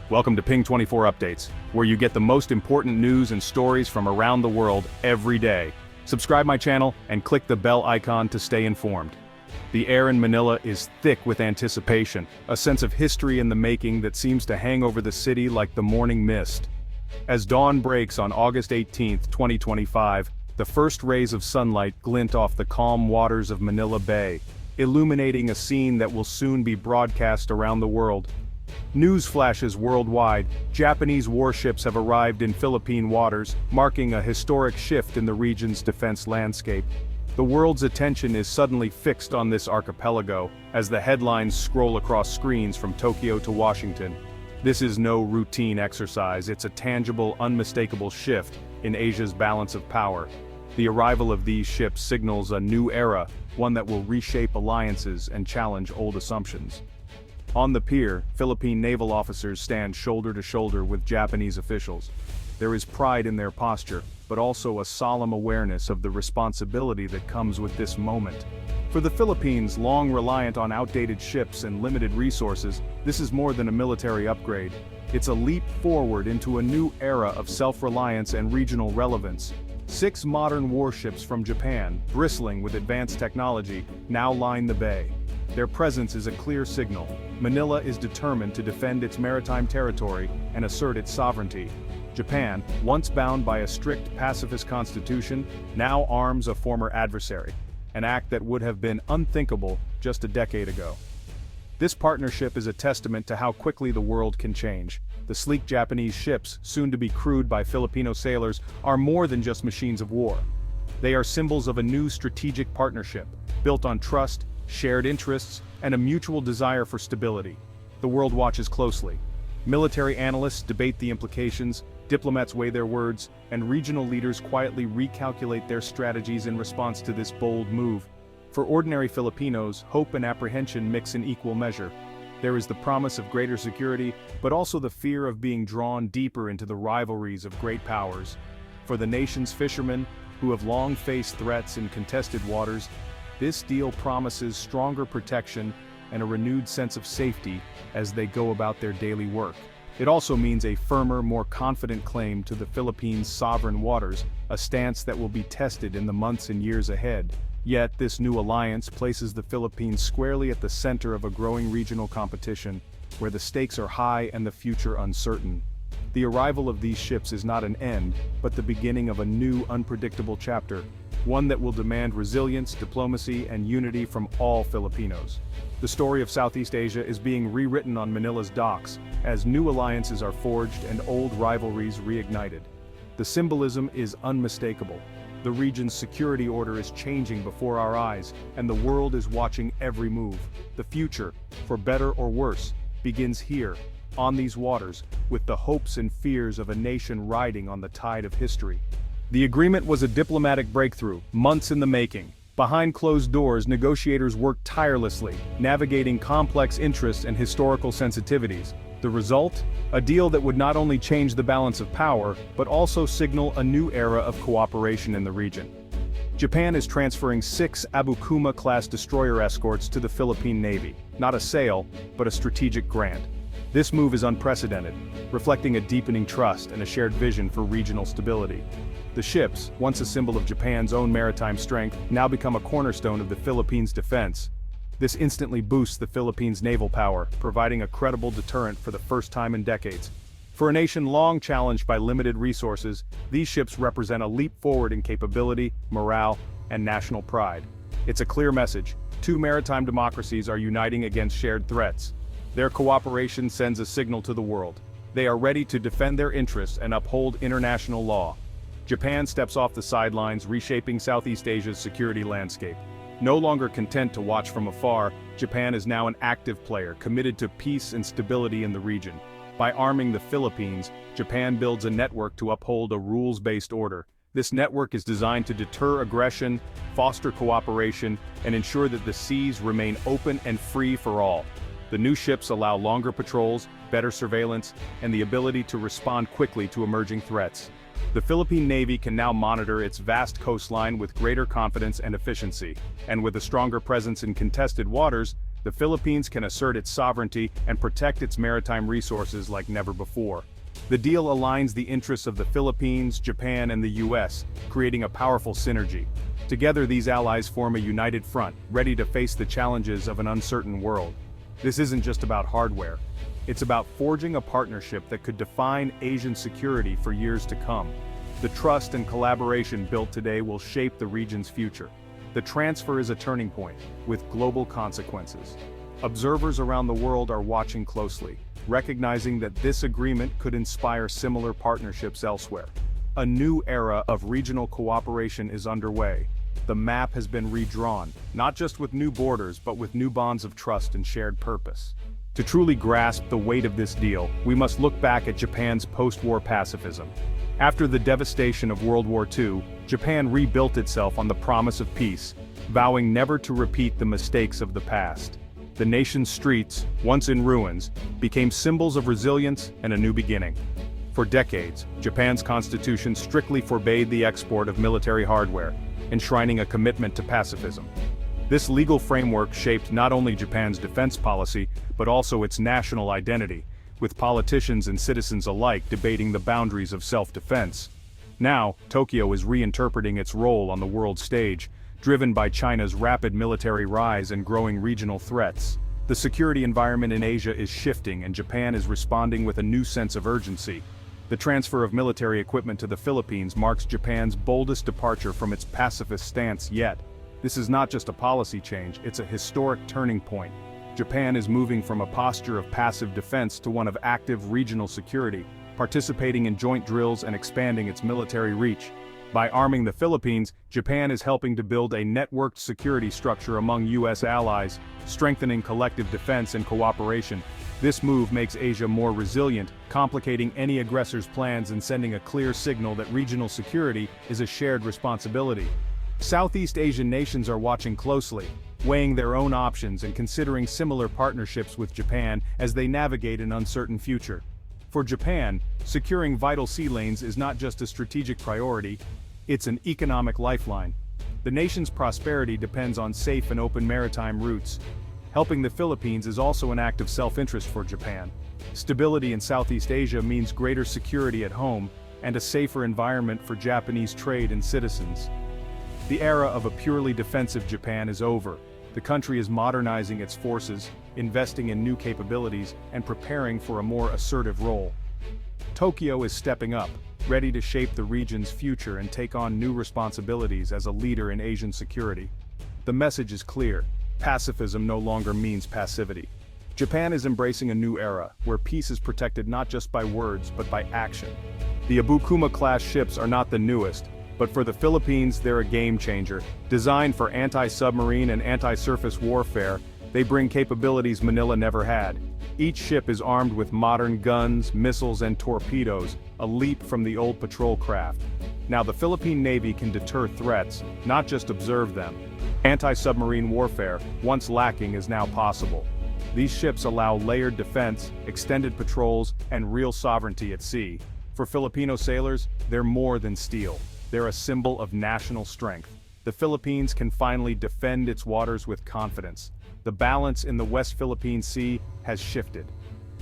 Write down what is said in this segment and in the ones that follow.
Welcome to Ping 24 Updates, where you get the most important news and stories from around the world every day. Subscribe my channel and click the bell icon to stay informed. The air in Manila is thick with anticipation, a sense of history in the making that seems to hang over the city like the morning mist. As dawn breaks on August 18, 2025, the first rays of sunlight glint off the calm waters of Manila Bay, illuminating a scene that will soon be broadcast around the world. News flashes worldwide. Japanese warships have arrived in Philippine waters, marking a historic shift in the region's defense landscape. The world's attention is suddenly fixed on this archipelago, as the headlines scroll across screens from Tokyo to Washington. This is no routine exercise, it's a tangible, unmistakable shift in Asia's balance of power. The arrival of these ships signals a new era, one that will reshape alliances and challenge old assumptions. On the pier, Philippine naval officers stand shoulder to shoulder with Japanese officials. There is pride in their posture, but also a solemn awareness of the responsibility that comes with this moment. For the Philippines, long reliant on outdated ships and limited resources, this is more than a military upgrade. It's a leap forward into a new era of self-reliance and regional relevance. 6 modern warships from Japan, bristling with advanced technology, now line the bay. Their presence is a clear signal. Manila is determined to defend its maritime territory and assert its sovereignty. Japan, once bound by a strict pacifist constitution, now arms a former adversary, an act that would have been unthinkable just a decade ago. This partnership is a testament to how quickly the world can change. The sleek Japanese ships, soon to be crewed by Filipino sailors, are more than just machines of war. They are symbols of a new strategic partnership, built on trust, shared interests, and a mutual desire for stability. The world watches closely. Military analysts debate the implications, diplomats weigh their words, and regional leaders quietly recalculate their strategies in response to this bold move. For ordinary Filipinos, hope and apprehension mix in equal measure. There is the promise of greater security, but also the fear of being drawn deeper into the rivalries of great powers. For the nation's fishermen, who have long faced threats in contested waters, this deal promises stronger protection and a renewed sense of safety as they go about their daily work. It also means a firmer, more confident claim to the Philippines' sovereign waters, a stance that will be tested in the months and years ahead. Yet, this new alliance places the Philippines squarely at the center of a growing regional competition, where the stakes are high and the future uncertain. The arrival of these ships is not an end, but the beginning of a new, unpredictable chapter, one that will demand resilience, diplomacy, and unity from all Filipinos. The story of Southeast Asia is being rewritten on Manila's docks, as new alliances are forged and old rivalries reignited. The symbolism is unmistakable. The region's security order is changing before our eyes, and the world is watching every move. The future, for better or worse, begins here, on these waters, with the hopes and fears of a nation riding on the tide of history. The agreement was a diplomatic breakthrough, months in the making. Behind closed doors, negotiators worked tirelessly, navigating complex interests and historical sensitivities. The result? A deal that would not only change the balance of power, but also signal a new era of cooperation in the region. Japan is transferring 6 Abukuma-class destroyer escorts to the Philippine Navy, not a sale, but a strategic grant. This move is unprecedented, reflecting a deepening trust and a shared vision for regional stability. The ships, once a symbol of Japan's own maritime strength, now become a cornerstone of the Philippines' defense. This instantly boosts the Philippines' naval power, providing a credible deterrent for the first time in decades. For a nation long challenged by limited resources, these ships represent a leap forward in capability, morale, and national pride. It's a clear message: 2 maritime democracies are uniting against shared threats. Their cooperation sends a signal to the world. They are ready to defend their interests and uphold international law. Japan steps off the sidelines, reshaping Southeast Asia's security landscape. No longer content to watch from afar, Japan is now an active player, committed to peace and stability in the region. By arming the Philippines, Japan builds a network to uphold a rules-based order. This network is designed to deter aggression, foster cooperation, and ensure that the seas remain open and free for all. The new ships allow longer patrols, better surveillance, and the ability to respond quickly to emerging threats. The Philippine Navy can now monitor its vast coastline with greater confidence and efficiency, and with a stronger presence in contested waters, the Philippines can assert its sovereignty and protect its maritime resources like never before. The deal aligns the interests of the Philippines, Japan, and the US, creating a powerful synergy. Together, these allies form a united front, ready to face the challenges of an uncertain world. This isn't just about hardware. It's about forging a partnership that could define Asian security for years to come. The trust and collaboration built today will shape the region's future. The transfer is a turning point, with global consequences. Observers around the world are watching closely, recognizing that this agreement could inspire similar partnerships elsewhere. A new era of regional cooperation is underway. The map has been redrawn, not just with new borders, but with new bonds of trust and shared purpose. To truly grasp the weight of this deal, we must look back at Japan's post-war pacifism. After the devastation of World War II, Japan rebuilt itself on the promise of peace, vowing never to repeat the mistakes of the past. The nation's streets, once in ruins, became symbols of resilience and a new beginning. For decades, Japan's constitution strictly forbade the export of military hardware, enshrining a commitment to pacifism. This legal framework shaped not only Japan's defense policy, but also its national identity, with politicians and citizens alike debating the boundaries of self-defense. Now, Tokyo is reinterpreting its role on the world stage, driven by China's rapid military rise and growing regional threats. The security environment in Asia is shifting, and Japan is responding with a new sense of urgency. The transfer of military equipment to the Philippines marks Japan's boldest departure from its pacifist stance yet. This is not just a policy change, it's a historic turning point. Japan is moving from a posture of passive defense to one of active regional security, participating in joint drills and expanding its military reach. By arming the Philippines, Japan is helping to build a networked security structure among U.S. allies, strengthening collective defense and cooperation. This move makes Asia more resilient, complicating any aggressor's plans and sending a clear signal that regional security is a shared responsibility. Southeast Asian nations are watching closely, weighing their own options and considering similar partnerships with Japan as they navigate an uncertain future. For Japan, securing vital sea lanes is not just a strategic priority, it's an economic lifeline. The nation's prosperity depends on safe and open maritime routes. Helping the Philippines is also an act of self-interest for Japan. Stability in Southeast Asia means greater security at home and a safer environment for Japanese trade and citizens. The era of a purely defensive Japan is over. The country is modernizing its forces, investing in new capabilities, and preparing for a more assertive role. Tokyo is stepping up, ready to shape the region's future and take on new responsibilities as a leader in Asian security. The message is clear: pacifism no longer means passivity. Japan is embracing a new era, where peace is protected not just by words but by action. The Abukuma-class ships are not the newest, but for the Philippines they're a game-changer. Designed for anti-submarine and anti-surface warfare, they bring capabilities Manila never had. Each ship is armed with modern guns, missiles, and torpedoes, a leap from the old patrol craft. Now the Philippine Navy can deter threats, not just observe them. Anti-submarine warfare, once lacking, is now possible. These ships allow layered defense, extended patrols, and real sovereignty at sea. For Filipino sailors, they're more than steel. They're a symbol of national strength. The Philippines can finally defend its waters with confidence. The balance in the West Philippine Sea has shifted.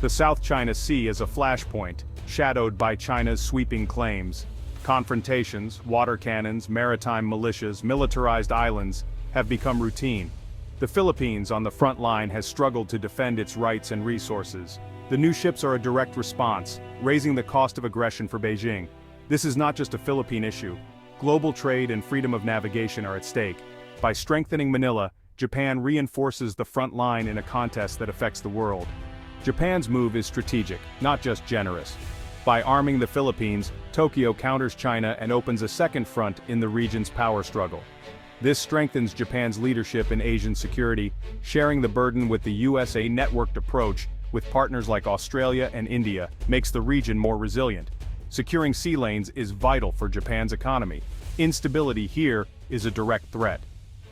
The South China Sea is a flashpoint, shadowed by China's sweeping claims. Confrontations, water cannons, maritime militias, militarized islands have become routine. The Philippines on the front line has struggled to defend its rights and resources. The new ships are a direct response, raising the cost of aggression for Beijing. This is not just a Philippine issue. Global trade and freedom of navigation are at stake. By strengthening Manila, Japan reinforces the front line in a contest that affects the world. Japan's move is strategic, not just generous. By arming the Philippines, Tokyo counters China and opens a second front in the region's power struggle. This strengthens Japan's leadership in Asian security, sharing the burden with the US. A networked approach with partners like Australia and India makes the region more resilient. Securing sea lanes is vital for Japan's economy. Instability here is a direct threat.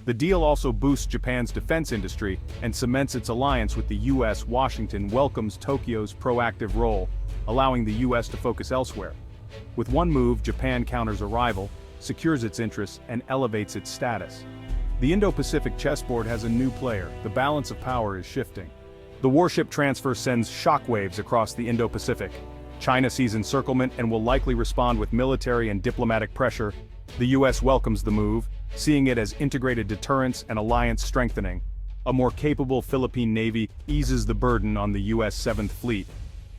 The deal also boosts Japan's defense industry and cements its alliance with the US. Washington welcomes Tokyo's proactive role, allowing the US to focus elsewhere. With one move, Japan counters a rival, secures its interests, and elevates its status. The Indo-Pacific chessboard has a new player. The balance of power is shifting. The warship transfer sends shockwaves across the Indo-Pacific. China sees encirclement and will likely respond with military and diplomatic pressure. The US welcomes the move, seeing it as integrated deterrence and alliance strengthening. A more capable Philippine Navy eases the burden on the US 7th Fleet.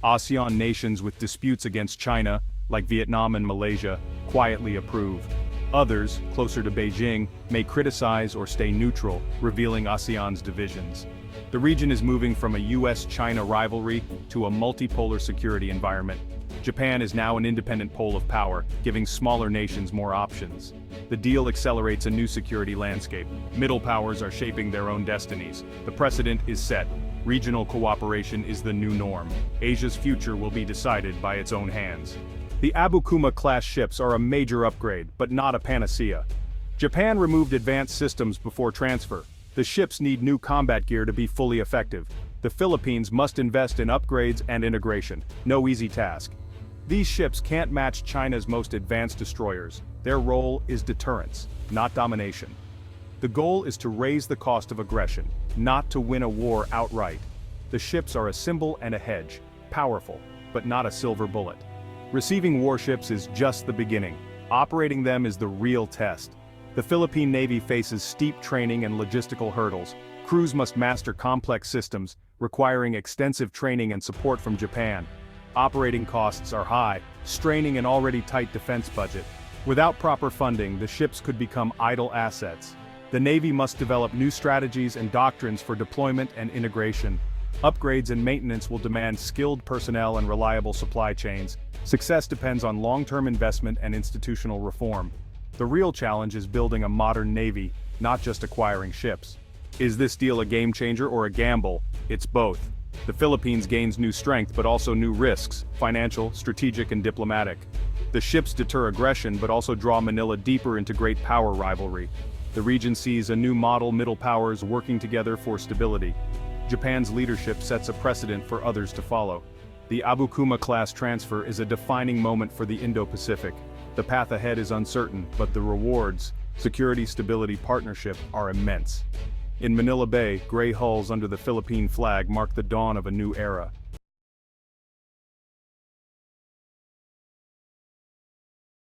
ASEAN nations with disputes against China, like Vietnam and Malaysia, quietly approve. Others, closer to Beijing, may criticize or stay neutral, revealing ASEAN's divisions. The region is moving from a US-China rivalry to a multipolar security environment. Japan is now an independent pole of power, giving smaller nations more options. The deal accelerates a new security landscape. Middle powers are shaping their own destinies. The precedent is set. Regional cooperation is the new norm. Asia's future will be decided by its own hands. The Abukuma-class ships are a major upgrade, but not a panacea. Japan removed advanced systems before transfer. The ships need new combat gear to be fully effective. The Philippines must invest in upgrades and integration. No easy task. These ships can't match China's most advanced destroyers. Their role is deterrence, not domination. The goal is to raise the cost of aggression, not to win a war outright. The ships are a symbol and a hedge, powerful, but not a silver bullet. Receiving warships is just the beginning. Operating them is the real test. The Philippine Navy faces steep training and logistical hurdles. Crews must master complex systems, requiring extensive training and support from Japan. Operating costs are high, straining an already tight defense budget. Without proper funding, the ships could become idle assets. The Navy must develop new strategies and doctrines for deployment and integration. Upgrades and maintenance will demand skilled personnel and reliable supply chains. Success depends on long-term investment and institutional reform. The real challenge is building a modern Navy, not just acquiring ships. Is this deal a game changer or a gamble? It's both. The Philippines gains new strength but also new risks, financial, strategic, and diplomatic. The ships deter aggression but also draw Manila deeper into great power rivalry. The region sees a new model, middle powers working together for stability. Japan's leadership sets a precedent for others to follow. The Abukuma-class transfer is a defining moment for the Indo-Pacific. The path ahead is uncertain, but the rewards, security, stability, partnership, are immense. In Manila Bay, gray hulls under the Philippine flag mark the dawn of a new era.